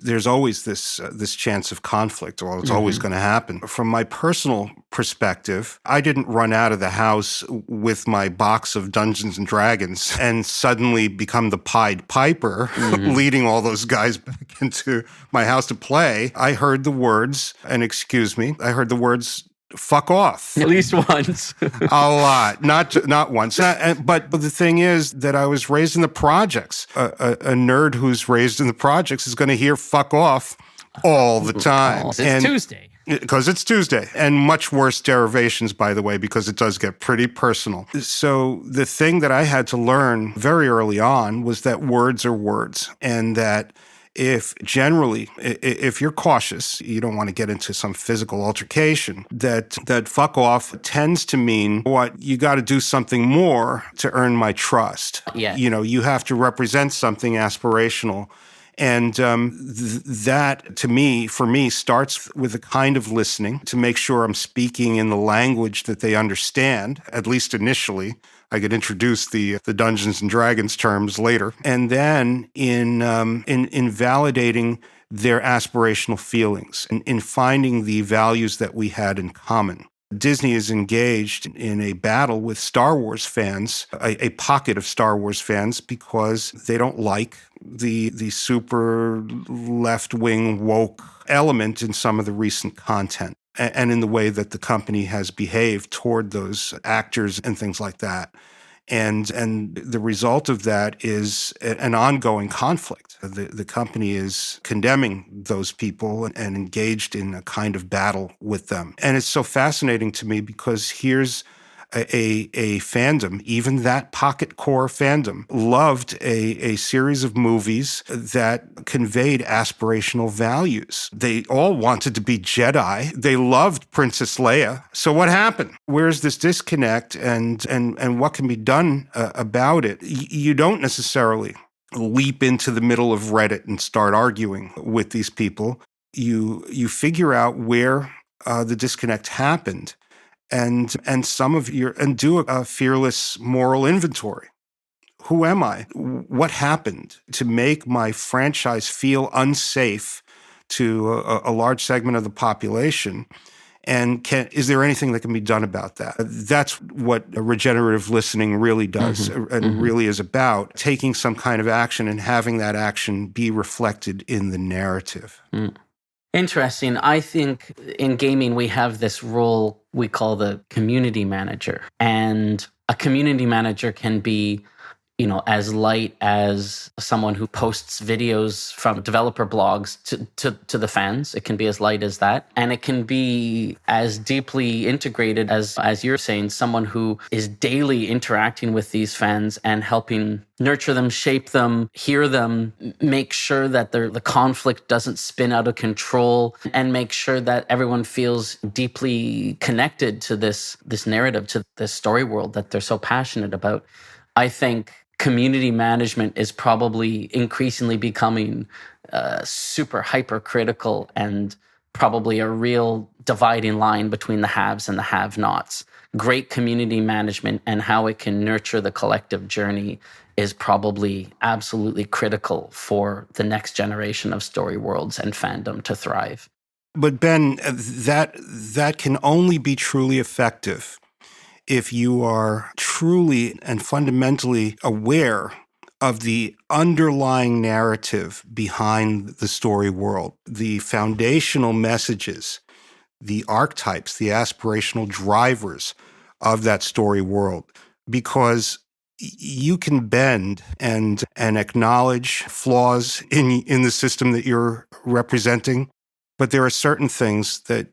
there's always this chance of conflict. Well, it's always going to happen. From my personal perspective, I didn't run out of the house with my box of Dungeons and Dragons and suddenly become the Pied Piper, leading all those guys back into my house to play. I heard the words, and excuse me, I heard the words, fuck off. At least once. A lot. Not once. But the thing is that I was raised in the projects. A nerd who's raised in the projects is going to hear fuck off all the time. It's Tuesday. Because it's Tuesday. And much worse derivations, by the way, because it does get pretty personal. So the thing that I had to learn very early on was that words are words, and that if you're cautious, you don't want to get into some physical altercation, that fuck off tends to mean, what, you got to do something more to earn my trust. Yeah. You have to represent something aspirational. And that, for me, starts with a kind of listening to make sure I'm speaking in the language that they understand, at least initially. I could introduce the Dungeons and Dragons terms later, and then in validating their aspirational feelings and in finding the values that we had in common. Disney is engaged in a battle with Star Wars fans, a pocket of Star Wars fans, because they don't like the super left-wing woke element in some of the recent content and in the way that the company has behaved toward those actors and things like that. And the result of that is an ongoing conflict. The company is condemning those people and engaged in a kind of battle with them. And it's so fascinating to me because here's a fandom, even that pocket core fandom, loved a series of movies that conveyed aspirational values. They all wanted to be Jedi. They loved Princess Leia. So what happened? Where's this disconnect, and what can be done about it? You don't necessarily leap into the middle of Reddit and start arguing with these people. You figure out where the disconnect happened, and do a fearless moral inventory. Who am I? What happened to make my franchise feel unsafe to a large segment of the population? And is there anything that can be done about that? That's what regenerative listening really does, and really is about, taking some kind of action and having that action be reflected in the narrative. Interesting. I think in gaming, we have this role we call the community manager. And a community manager can be, as light as someone who posts videos from developer blogs to the fans. It can be as light as that. And it can be as deeply integrated as you're saying, someone who is daily interacting with these fans and helping nurture them, shape them, hear them, make sure that the conflict doesn't spin out of control, and make sure that everyone feels deeply connected to this narrative, to this story world that they're so passionate about. I think community management is probably increasingly becoming super hypercritical, and probably a real dividing line between the haves and the have-nots. Great community management and how it can nurture the collective journey is probably absolutely critical for the next generation of story worlds and fandom to thrive. But Ben, that can only be truly effective if you are truly and fundamentally aware of the underlying narrative behind the story world, the foundational messages, the archetypes, the aspirational drivers of that story world. Because you can bend and acknowledge flaws in the system that you're representing, but there are certain things that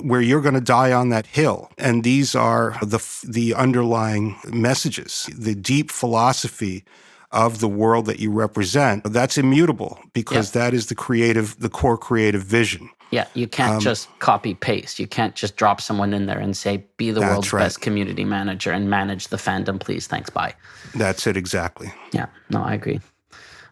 where you're going to die on that hill, and these are the underlying messages, the deep philosophy of the world that you represent. That's immutable, because that is the core creative vision. Yeah, you can't just copy paste. You can't just drop someone in there and say, be the world's best community manager and manage the fandom, please, thanks, bye. That's it, exactly. Yeah, no, I agree.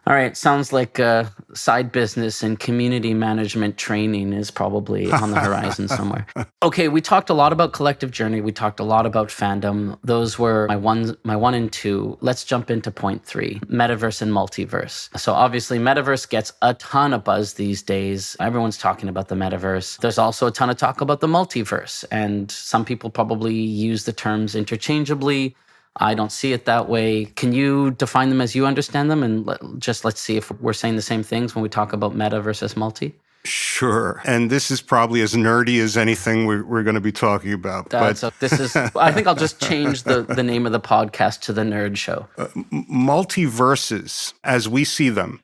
All right, sounds like a side business, and community management training is probably on the horizon somewhere. Okay, we talked a lot about collective journey. We talked a lot about fandom. Those were my one and two. Let's jump into point 3, Metaverse and Multiverse. So obviously, Metaverse gets a ton of buzz these days. Everyone's talking about the Metaverse. There's also a ton of talk about the Multiverse, and some people probably use the terms interchangeably. I don't see it that way. Can you define them as you understand them? And let's see if we're saying the same things when we talk about meta versus multi. Sure. And this is probably as nerdy as anything we're going to be talking about. I think I'll just change the name of the podcast to The Nerd Show. Multiverses, as we see them,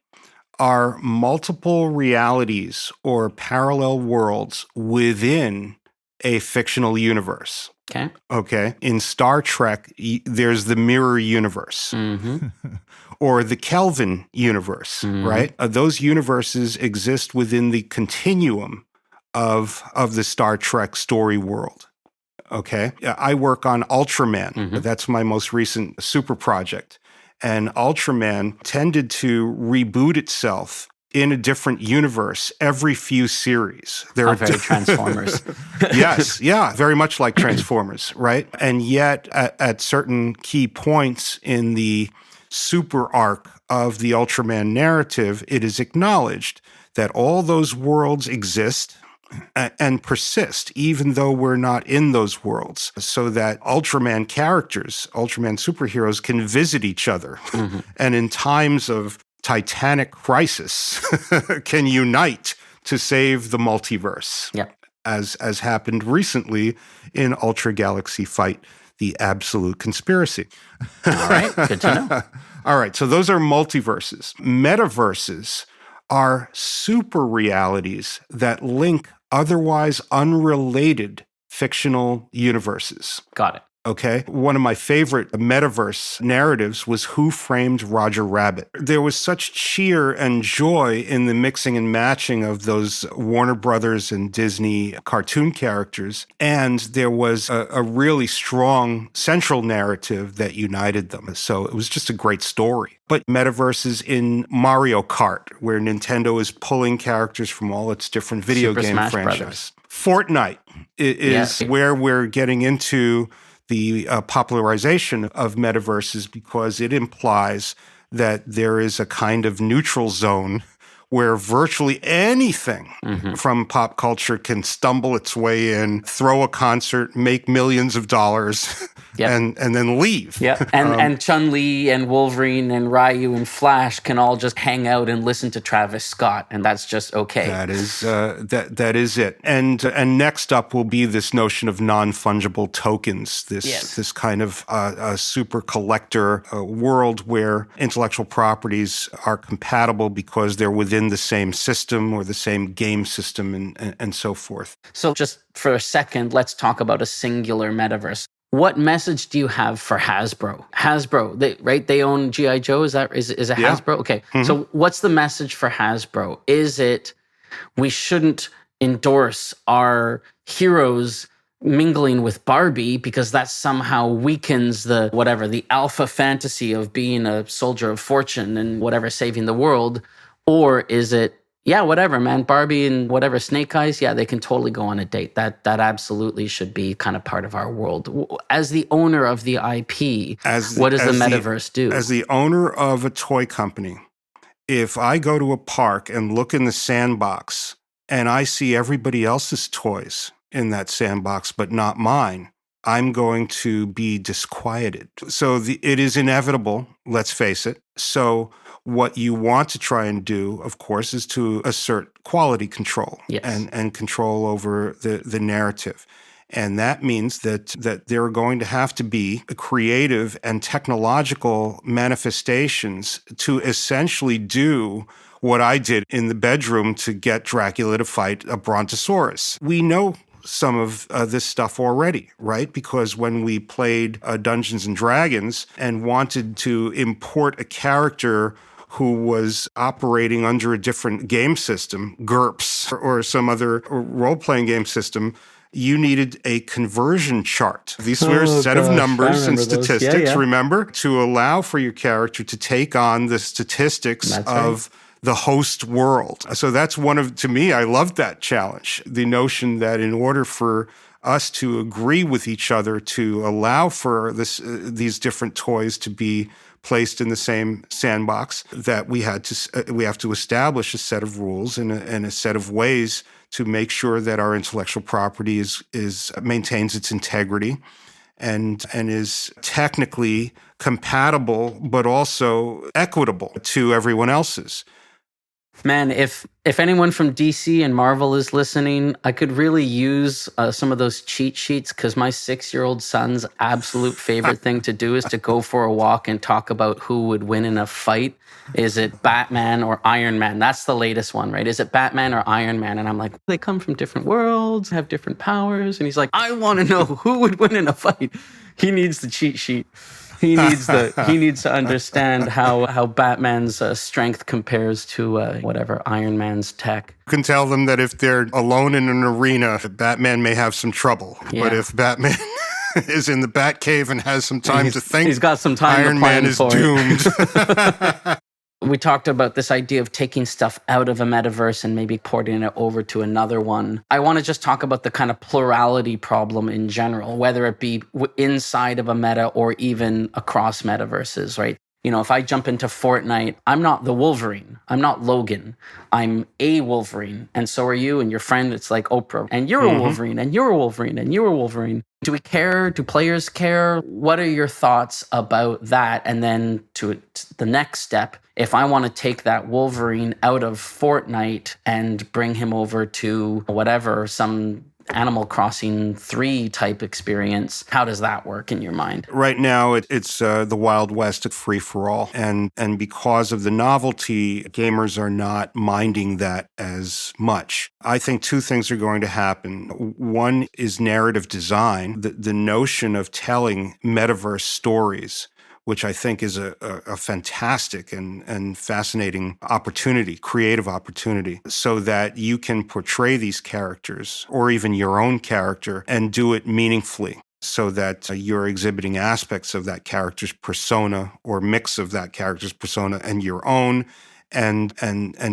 are multiple realities or parallel worlds within a fictional universe. Okay. Okay. In Star Trek, there's the mirror universe Mm-hmm. or the Kelvin universe, Mm-hmm. right? Those universes exist within the continuum of the Star Trek story world. Okay. I work on Ultraman. Mm-hmm. That's my most recent super project. And Ultraman tended to reboot itself in a different universe every few series. How very Transformers. Yes, yeah, very much like Transformers, right? And yet, at certain key points in the super arc of the Ultraman narrative, it is acknowledged that all those worlds exist and persist, even though we're not in those worlds, so that Ultraman characters, Ultraman superheroes, can visit each other. Mm-hmm. And in times of titanic crisis, can unite to save the multiverse. Yep. As happened recently in Ultra Galaxy Fight, the Absolute Conspiracy. All right, good to know. All right, so those are multiverses. Metaverses are super realities that link otherwise unrelated fictional universes. Got it. Okay. One of my favorite metaverse narratives was Who Framed Roger Rabbit. There was such cheer and joy in the mixing and matching of those Warner Brothers and Disney cartoon characters. And there was a really strong central narrative that united them. So it was just a great story. But metaverses in Mario Kart, where Nintendo is pulling characters from all its different video Super game Smash franchises. Fortnite is where we're getting into the popularization of metaverses, because it implies that there is a kind of neutral zone where virtually anything from pop culture can stumble its way in, throw a concert, make millions of dollars, and then leave. Yeah, and Chun-Li and Wolverine and Ryu and Flash can all just hang out and listen to Travis Scott, and that's just okay. That is that is it. And next up will be this notion of non-fungible tokens. This kind of super collector world where intellectual properties are compatible because they're within the same system or the same game system and so forth. So just for a second, let's talk about a singular metaverse. What message do you have for Hasbro? Hasbro, they own G.I. Joe. Is it Hasbro? Okay. Mm-hmm. So what's the message for Hasbro? Is it we shouldn't endorse our heroes mingling with Barbie because that somehow weakens the alpha fantasy of being a soldier of fortune and whatever, saving the world? Or is it, yeah, whatever, man, Barbie and whatever, Snake Eyes, yeah, they can totally go on a date. That absolutely should be kind of part of our world. As the owner of the IP, what does the metaverse do? As the owner of a toy company, if I go to a park and look in the sandbox and I see everybody else's toys in that sandbox but not mine, I'm going to be disquieted. So it is inevitable, let's face it. So what you want to try and do, of course, is to assert quality control and control over the narrative. And that means that there are going to have to be creative and technological manifestations to essentially do what I did in the bedroom to get Dracula to fight a brontosaurus. We know some of this stuff already, right? Because when we played Dungeons and Dragons and wanted to import a character who was operating under a different game system, GURPS, or some other role-playing game system, you needed a conversion chart. These were a set of numbers and statistics, remember, to allow for your character to take on the statistics of the host world. So that's to me, I love that challenge. The notion that in order for us to agree with each other to allow for these different toys to be placed in the same sandbox, that we have to establish a set of rules and a set of ways to make sure that our intellectual property maintains its integrity and is technically compatible, but also equitable to everyone else's. Man, if anyone from DC and Marvel is listening, I could really use some of those cheat sheets, because my 6-year-old son's absolute favorite thing to do is to go for a walk and talk about who would win in a fight. Is it Batman or Iron Man? That's the latest one, right? Is it Batman or Iron Man? And I'm like, they come from different worlds, have different powers. And he's like, I want to know who would win in a fight. He needs the cheat sheet. He needs to understand how Batman's strength compares to whatever Iron Man's tech. You can tell them that if they're alone in an arena, Batman may have some trouble. Yeah. But if Batman is in the Batcave and has some time to think, he's got some time Iron to plan Man is for doomed. We talked about this idea of taking stuff out of a metaverse and maybe porting it over to another one. I want to just talk about the kind of plurality problem in general, whether it be inside of a meta or even across metaverses, right? You know, if I jump into Fortnite, I'm not the Wolverine. I'm not Logan. I'm a Wolverine. And so are you and your friend. It's like Oprah. And you're a Wolverine, and you're a Wolverine, and you're a Wolverine. Do we care? Do players care? What are your thoughts about that? And then to the next step, if I want to take that Wolverine out of Fortnite and bring him over to whatever, some Animal Crossing 3 type experience, how does that work in your mind? Right now, it's the Wild West at free-for-all. And because of the novelty, gamers are not minding that as much. I think two things are going to happen. One is narrative design, the notion of telling metaverse stories, which I think is a fantastic and fascinating opportunity, creative opportunity, so that you can portray these characters or even your own character and do it meaningfully, so that you're exhibiting aspects of that character's persona or mix of that character's persona and your own, and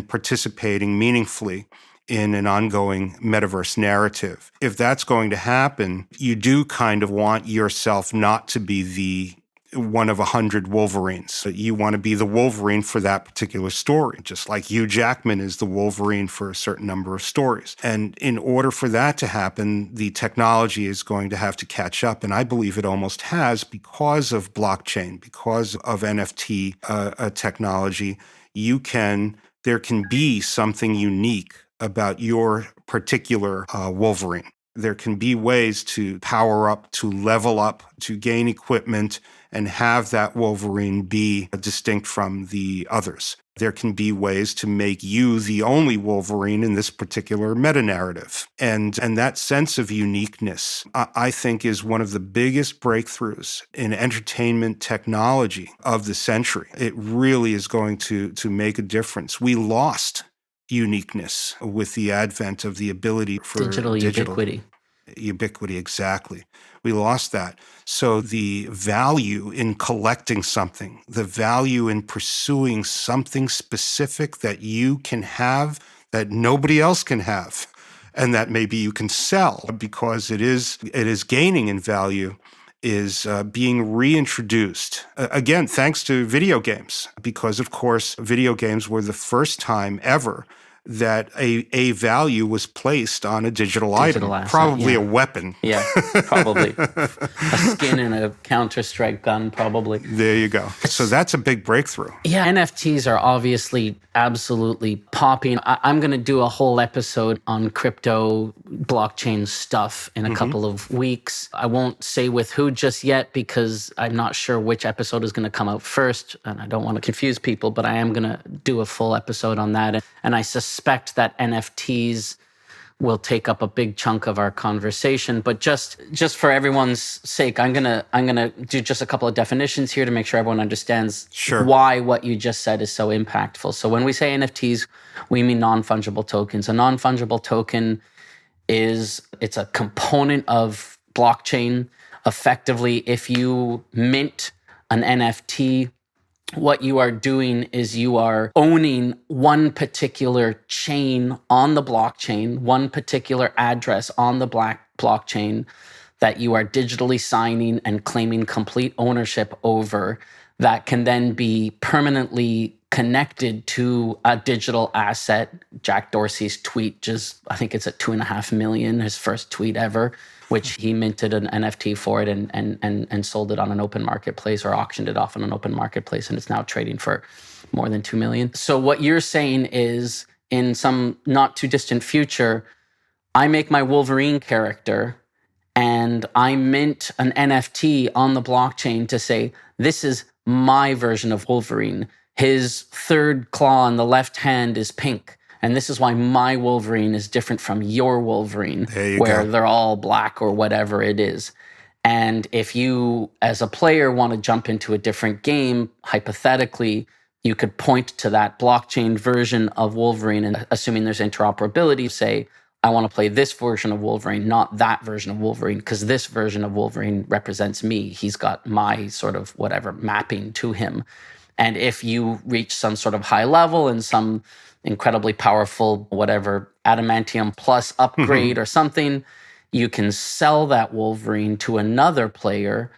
participating meaningfully in an ongoing metaverse narrative. If that's going to happen, you do kind of want yourself not to be the one of 100 Wolverines. You want to be the Wolverine for that particular story, just like Hugh Jackman is the Wolverine for a certain number of stories. And in order for that to happen, the technology is going to have to catch up. And I believe it almost has, because of blockchain, because of NFT technology. There can be something unique about your particular Wolverine. There can be ways to power up, to level up, to gain equipment, and have that Wolverine be distinct from the others. There can be ways to make you the only Wolverine in this particular meta-narrative. And that sense of uniqueness, I think, is one of the biggest breakthroughs in entertainment technology of the century. It really is going to make a difference. We lost uniqueness with the advent of the ability for digital ubiquity. Ubiquity, exactly. We lost that. So the value in collecting something, the value in pursuing something specific that you can have that nobody else can have, and that maybe you can sell because it is gaining in value, is being reintroduced. Again, thanks to video games, because, of course, video games were the first time ever that a value was placed on a digital item, asset, probably a weapon. Yeah, probably. A skin in a Counter-Strike gun, probably. There you go. So that's a big breakthrough. Yeah, NFTs are obviously absolutely popping. I'm going to do a whole episode on crypto blockchain stuff in a couple of weeks. I won't say with who just yet, because I'm not sure which episode is going to come out first, and I don't want to confuse people, but I am going to do a full episode on that. And I suspect that NFTs will take up a big chunk of our conversation. But just for everyone's sake, I'm gonna do just a couple of definitions here to make sure everyone understands why what you just said is so impactful. So when we say NFTs, we mean non-fungible tokens. A non-fungible token it's a component of blockchain. Effectively, if you mint an NFT, what you are doing is you are owning one particular chain on the blockchain, one particular address on the blockchain that you are digitally signing and claiming complete ownership over, that can then be permanently connected to a digital asset. Jack Dorsey's tweet, I think it's at 2.5 million, his first tweet ever, which he minted an NFT for it and sold it on an open marketplace, or auctioned it off on an open marketplace, and it's now trading for more than 2 million. So what you're saying is, in some not too distant future, I make my Wolverine character and I mint an NFT on the blockchain to say, this is my version of Wolverine. His third claw on the left hand is pink. And this is why my Wolverine is different from your Wolverine, where they're all black or whatever it is. And if you, as a player, want to jump into a different game, hypothetically, you could point to that blockchain version of Wolverine and, assuming there's interoperability, say, I want to play this version of Wolverine, not that version of Wolverine, because this version of Wolverine represents me. He's got my sort of whatever mapping to him. And if you reach some sort of high level and some incredibly powerful, whatever, adamantium plus upgrade or something, you can sell that Wolverine to another player.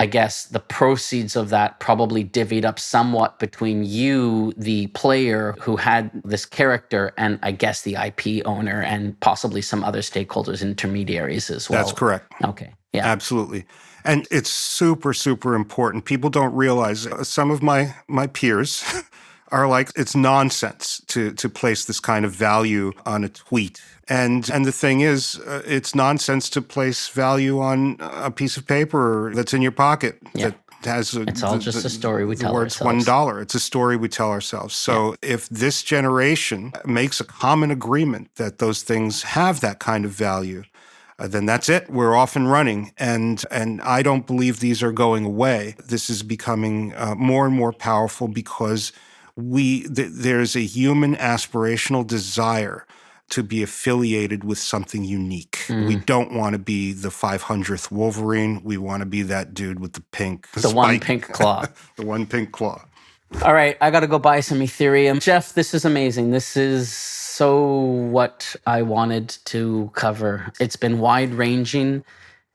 I guess the proceeds of that probably divvied up somewhat between you, the player who had this character, and I guess the IP owner and possibly some other stakeholders, intermediaries as well. That's correct. Okay. Yeah. Absolutely. And it's super, super important. People don't realize, some of my peers are like, it's nonsense to place this kind of value on a tweet. And the thing is, it's nonsense to place value on a piece of paper that's in your pocket that has it's all just a story we tell ourselves. $1. It's a story we tell ourselves. So if this generation makes a common agreement that those things have that kind of value, then that's it. We're off and running. And I don't believe these are going away. This is becoming more and more powerful because there's a human aspirational desire to be affiliated with something unique. We don't want to be the 500th Wolverine. We want to be that dude with the pink spike. One pink claw. The one pink claw. All right, I got to go buy some Ethereum. Jeff, this is amazing. This is so what I wanted to cover. It's been wide-ranging,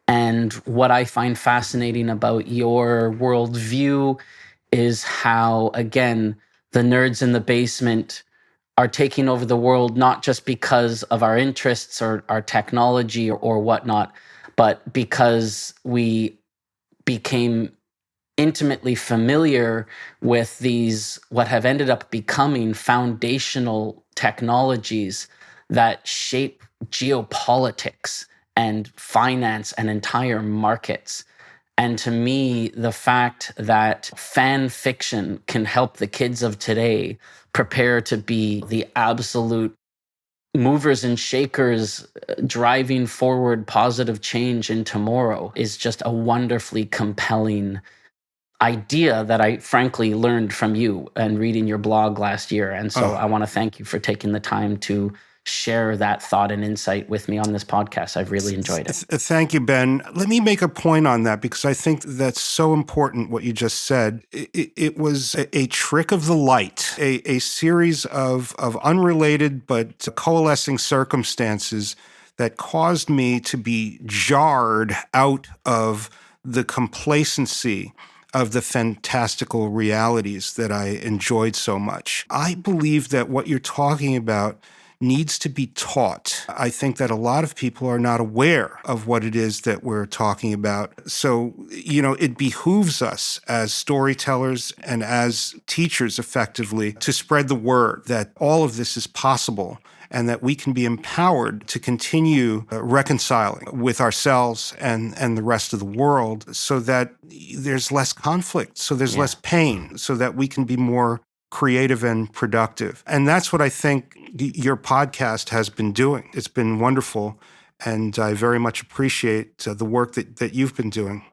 and what I find fascinating about your worldview is how, again, the nerds in the basement are taking over the world, not just because of our interests or our technology or whatnot, but because we became intimately familiar with these, what have ended up becoming foundational technologies that shape geopolitics and finance and entire markets. And to me, the fact that fan fiction can help the kids of today prepare to be the absolute movers and shakers driving forward positive change in tomorrow is just a wonderfully compelling idea that I frankly learned from you and reading your blog last year. And so I want to thank you for taking the time to share that thought and insight with me on this podcast. I've really enjoyed it. Thank you, Ben. Let me make a point on that because I think that's so important what you just said. It was a trick of the light, a series of unrelated but coalescing circumstances that caused me to be jarred out of the complacency of the fantastical realities that I enjoyed so much. I believe that what you're talking about needs to be taught. I think that a lot of people are not aware of what it is that we're talking about. So, it behooves us as storytellers and as teachers effectively to spread the word that all of this is possible and that we can be empowered to continue reconciling with ourselves and the rest of the world so that there's less conflict, so there's less pain, so that we can be more creative and productive. And that's what I think your podcast has been doing. It's been wonderful, and I very much appreciate the work that you've been doing.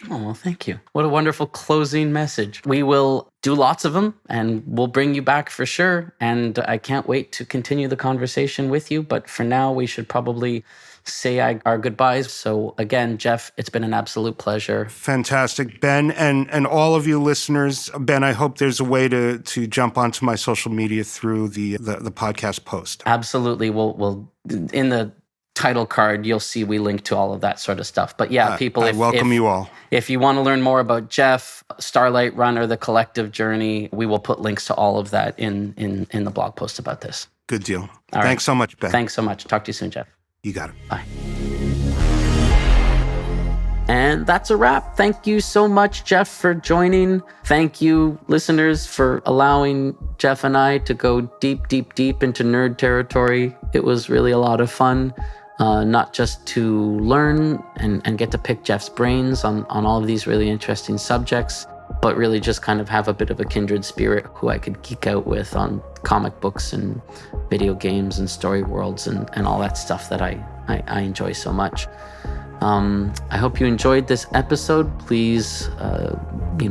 Oh, well, thank you. What a wonderful closing message. We will do lots of them, and we'll bring you back for sure. And I can't wait to continue the conversation with you. But for now, we should probably say our goodbyes. So again, Jeff, it's been an absolute pleasure. Fantastic, Ben, and all of you listeners. Ben, I hope there's a way to jump onto my social media through the podcast post. Absolutely. We'll in the title card, you'll see we link to all of that sort of stuff. But yeah, people, I welcome you all. If you want to learn more about Jeff, Starlight Runner, the collective journey, we will put links to all of that in the blog post about this. Good deal. All Thanks so much, Ben. Thanks so much. Talk to you soon, Jeff. You got it. Bye. And And that's a wrap. Thank you so much, Jeff, for joining. Thank you, listeners, for allowing Jeff and I to go deep, deep, deep into nerd territory. It was really a lot of fun, not just to learn and get to pick Jeff's brains on all of these really interesting subjects, but really just kind of have a bit of a kindred spirit who I could geek out with on comic books and video games and story worlds and all that stuff that I enjoy so much. I hope you enjoyed this episode. Please,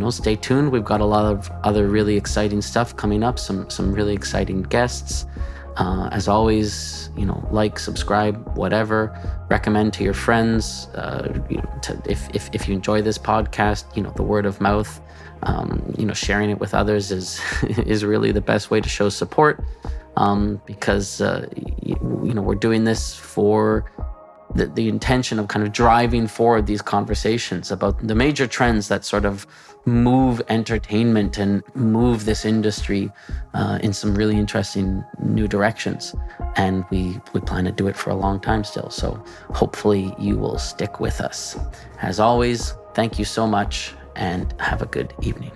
stay tuned. We've got a lot of other really exciting stuff coming up, some really exciting guests. As always, like, subscribe, whatever. Recommend to your friends. If you enjoy this podcast, the word of mouth, sharing it with others is really the best way to show support. Because we're doing this for the intention of kind of driving forward these conversations about the major trends that sort of move entertainment and move this industry in some really interesting new directions. And we plan to do it for a long time still. So hopefully you will stick with us. As always, thank you so much and have a good evening.